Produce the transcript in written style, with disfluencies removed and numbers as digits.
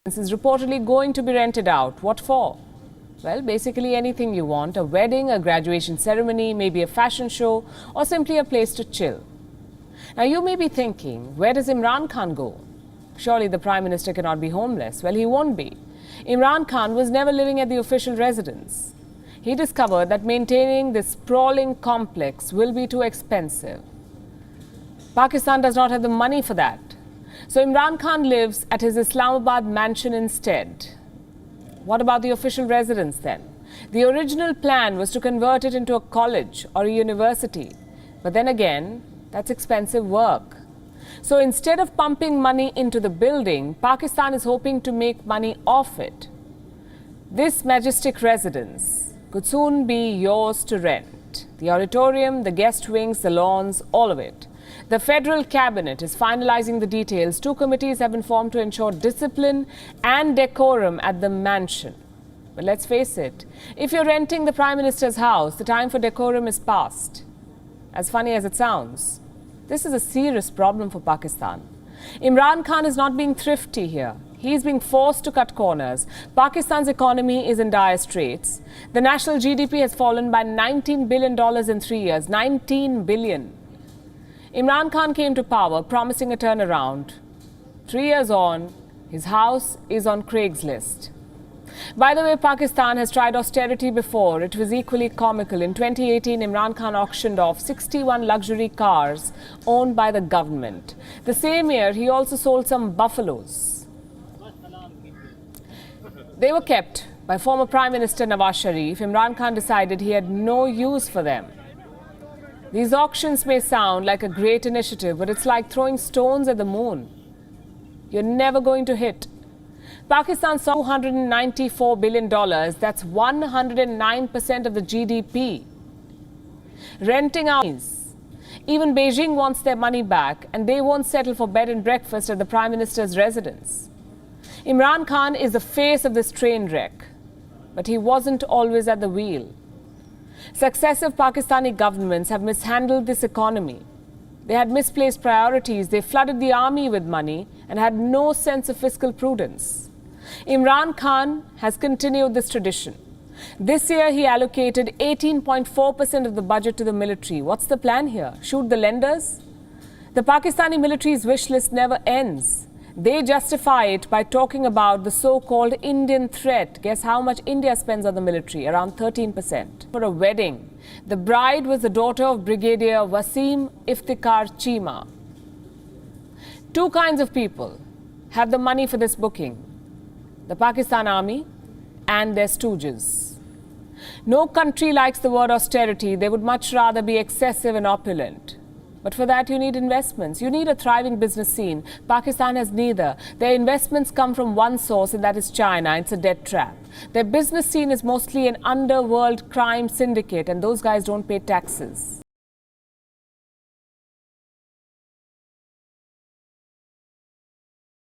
This is reportedly going to be rented out. What for? Well, basically anything you want. A wedding, a graduation ceremony, maybe a fashion show, or simply a place to chill. Now you may be thinking, where does Imran Khan go? Surely the Prime Minister cannot be homeless. Well, he won't be. Imran Khan was never living at the official residence. He discovered that maintaining this sprawling complex will be too expensive. Pakistan does not have the money for that. So Imran Khan lives at his Islamabad mansion instead. What about the official residence then? The original plan was to convert it into a college or a university. But then again, that's expensive work. So instead of pumping money into the building, Pakistan is hoping to make money off it. This majestic residence could soon be yours to rent. The auditorium, the guest wings, the lawns, all of it. The federal cabinet is finalizing the details. Two committees have been formed to ensure discipline and decorum at the mansion. But let's face it, if you're renting the Prime Minister's house, the time for decorum is past. As funny as it sounds, this is a serious problem for Pakistan. Imran Khan is not being thrifty here. He is being forced to cut corners. Pakistan's economy is in dire straits. The national GDP has fallen by $19 billion in 3 years. 19 billion. Imran Khan came to power promising a turnaround. 3 years on, his house is on Craigslist. By the way, Pakistan has tried austerity before. It was equally comical. In 2018, Imran Khan auctioned off 61 luxury cars owned by the government. The same year, he also sold some buffaloes. They were kept by former Prime Minister Nawaz Sharif. Imran Khan decided he had no use for them. These auctions may sound like a great initiative, but it's like throwing stones at the moon. You're never going to hit. Pakistan saw $294 billion. That's 109% of the GDP. Renting out. Even Beijing wants their money back, and they won't settle for bed and breakfast at the Prime Minister's residence. Imran Khan is the face of this train wreck, but he wasn't always at the wheel. Successive Pakistani governments have mishandled this economy. They had misplaced priorities, they flooded the army with money and had no sense of fiscal prudence. Imran Khan has continued this tradition. This year he allocated 18.4% of the budget to the military. What's the plan here? Shoot the lenders? The Pakistani military's wish list never ends. They justify it by talking about the so-called Indian threat. Guess how much India spends on the military? Around 13%. For a wedding, the bride was the daughter of Brigadier Wasim Iftikhar Cheema. Two kinds of people have the money for this booking: the Pakistan Army and their stooges. No country likes the word austerity. They would much rather be excessive and opulent. But for that, you need investments. You need a thriving business scene. Pakistan has neither. Their investments come from one source, and that is China. It's a debt trap. Their business scene is mostly an underworld crime syndicate, and those guys don't pay taxes.